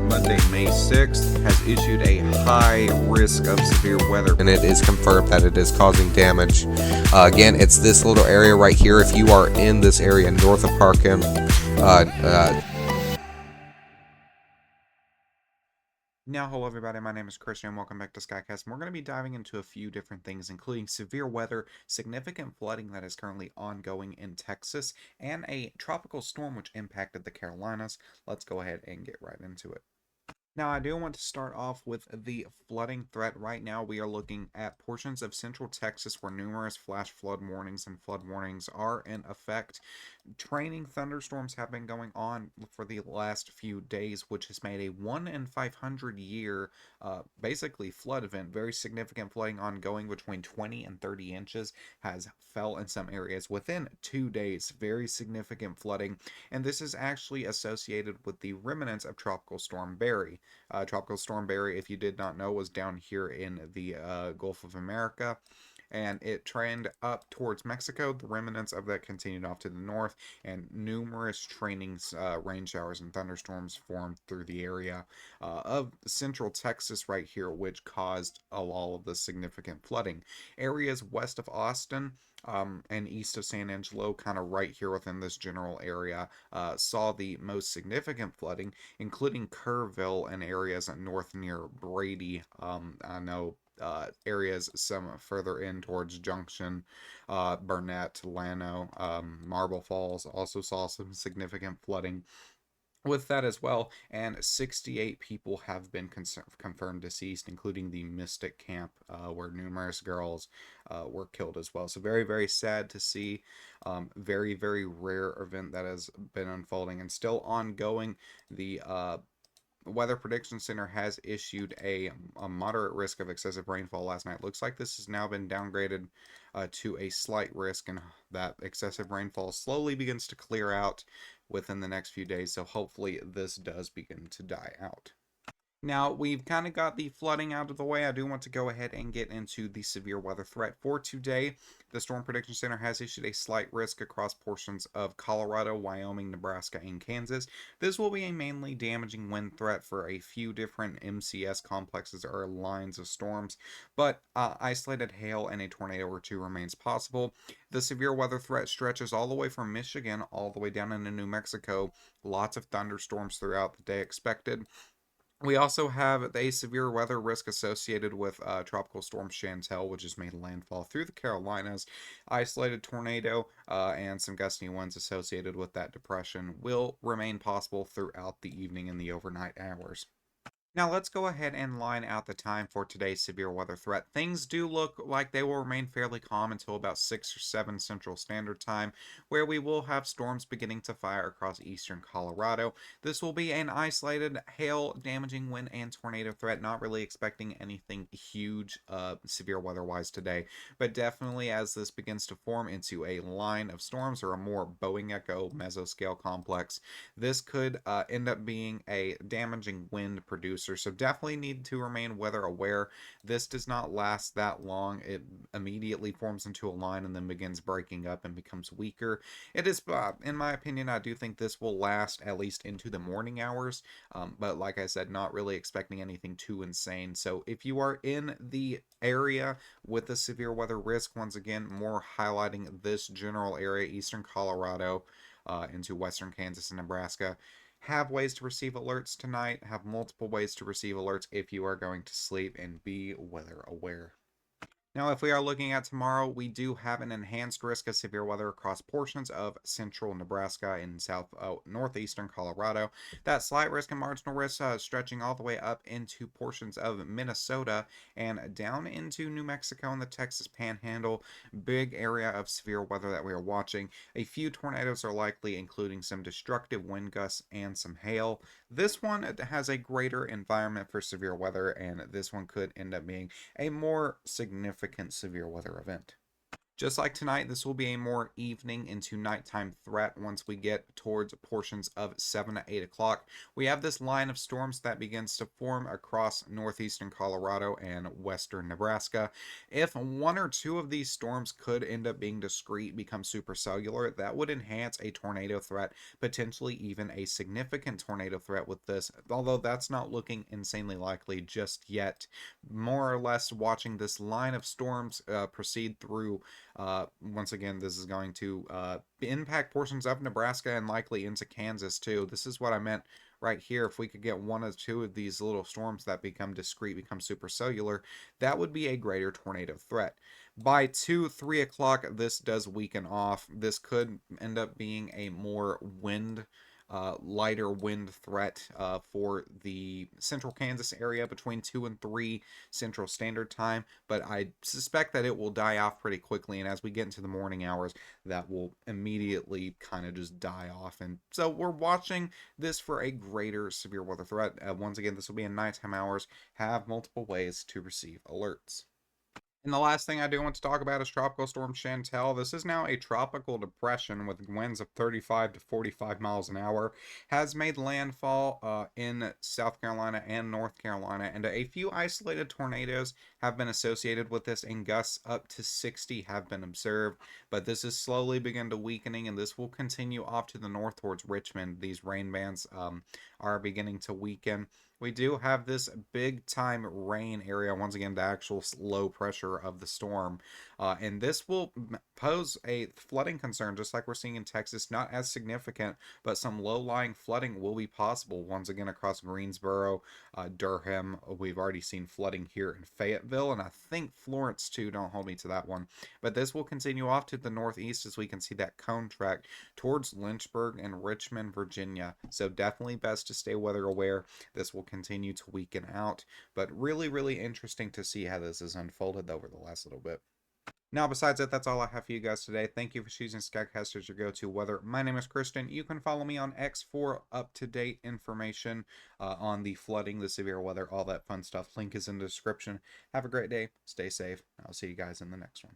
Monday, May 6th, has issued a high risk of severe weather, and it is confirmed that it is causing damage. Again, it's this little area right here. If you are in this area north of Parkin, Now, hello everybody, my name is Christian and welcome back to Skycast. And we're going to be diving into a few different things, including severe weather, significant flooding that is currently ongoing in Texas, and a tropical storm which impacted the Carolinas. Let's go ahead and get right into it. Now, I do want to start off with the flooding threat. Right now, we are looking at portions of central Texas where numerous flash flood warnings and flood warnings are in effect. Training thunderstorms have been going on for the last few days, which has made a 1 in 500 year basically flood event. Very significant flooding ongoing between 20 and 30 inches has fell in some areas within 2 days. Very significant flooding, and this is actually associated with the remnants of Tropical Storm Barry. Tropical Storm Barry, if you did not know, was down here in the Gulf of America, and it trended up towards Mexico. The remnants of that continued off to the north, and numerous rain showers and thunderstorms formed through the area of central Texas right here, which caused all of the significant flooding. Areas west of Austin and east of San Angelo, kind of right here within this general area, saw the most significant flooding, including Kerrville and areas north near Brady. I know areas some further in towards Junction, Barnett, Llano, Marble Falls also saw some significant flooding with that as well, and 68 people have been confirmed deceased, including the Mystic Camp, where numerous girls were killed as well. So very, very sad to see. Very, very rare event that has been unfolding and still ongoing. The Weather Prediction Center has issued a moderate risk of excessive rainfall last night. Looks like this has now been downgraded to a slight risk, and that excessive rainfall slowly begins to clear out within the next few days. So hopefully this does begin to die out. Now, we've kind of got the flooding out of the way. I do want to go ahead and get into the severe weather threat for today. The Storm Prediction Center has issued a slight risk across portions of Colorado, Wyoming, Nebraska, and Kansas. This will be a mainly damaging wind threat for a few different MCS complexes or lines of storms, but isolated hail and a tornado or two remains possible. The severe weather threat stretches all the way from Michigan all the way down into New Mexico. Lots of thunderstorms throughout the day expected. We also have a severe weather risk associated with Tropical Storm Chantal, which has made landfall through the Carolinas. Isolated tornado and some gusty winds associated with that depression will remain possible throughout the evening and the overnight hours. Now let's go ahead and line out the time for today's severe weather threat. Things do look like they will remain fairly calm until about 6 or 7 Central Standard Time, where we will have storms beginning to fire across eastern Colorado. This will be an isolated hail, damaging wind, and tornado threat. Not really expecting anything huge severe weather-wise today, but definitely as this begins to form into a line of storms or a more Boeing Echo mesoscale complex, this could end up being a damaging wind producer. So definitely need to remain weather aware. This does not last that long. It immediately forms into a line and then begins breaking up and becomes weaker. It is, in my opinion, I do think this will last at least into the morning hours. But like I said, not really expecting anything too insane. So if you are in the area with the severe weather risk, once again, more highlighting this general area, eastern Colorado, into western Kansas and Nebraska. Have ways to receive alerts tonight. Have multiple ways to receive alerts if you are going to sleep, and be weather aware. Now, if we are looking at tomorrow, we do have an enhanced risk of severe weather across portions of central Nebraska and northeastern Colorado. That slight risk and marginal risk stretching all the way up into portions of Minnesota and down into New Mexico and the Texas Panhandle. Big area of severe weather that we are watching. A few tornadoes are likely, including some destructive wind gusts and some hail. This one has a greater environment for severe weather, and this one could end up being a more significant severe weather event. Just like tonight, this will be a more evening into nighttime threat once we get towards portions of 7 to 8 o'clock. We have this line of storms that begins to form across northeastern Colorado and western Nebraska. If one or two of these storms could end up being discrete, become supercellular, that would enhance a tornado threat, potentially even a significant tornado threat with this, although that's not looking insanely likely just yet. More or less watching this line of storms proceed through. Once again, this is going to impact portions of Nebraska and likely into Kansas too. This is what I meant right here. If we could get one or two of these little storms that become discrete, become supercellular, that would be a greater tornado threat. By 2, 3 o'clock, this does weaken off. This could end up being a more lighter wind threat for the central Kansas area between 2 and 3 Central Standard Time, but I suspect that it will die off pretty quickly, and as we get into the morning hours, that will immediately kind of just die off. And so we're watching this for a greater severe weather threat. Once again, this will be in nighttime hours, have multiple ways to receive alerts. And the last thing I do want to talk about is Tropical Storm Chantal. This is now a tropical depression with winds of 35 to 45 miles an hour. Has made landfall in South Carolina and North Carolina, and a few isolated tornadoes have been associated with this, and gusts up to 60 have been observed. But this is slowly beginning to weakening, and this will continue off to the north towards Richmond. These rain bands are beginning to weaken. We do have this big time rain area, once again, the actual low pressure of the storm. And this will pose a flooding concern, just like we're seeing in Texas. Not as significant, but some low lying flooding will be possible, once again, across Greensboro, Durham. We've already seen flooding here in Fayetteville, and I think Florence too. Don't hold me to that one. But this will continue off to the northeast as we can see that cone track towards Lynchburg and Richmond, Virginia. So definitely best to stay weather aware. This will continue to weaken out, but really, really interesting to see how this has unfolded over the last little bit. Now, besides that, that's all I have for you guys today. Thank you for choosing Skycast as your go-to weather. My name is Kristen. You can follow me on X for up-to-date information on the flooding, the severe weather, all that fun stuff. Link is in the description. Have a great day. Stay safe. I'll see you guys in the next one.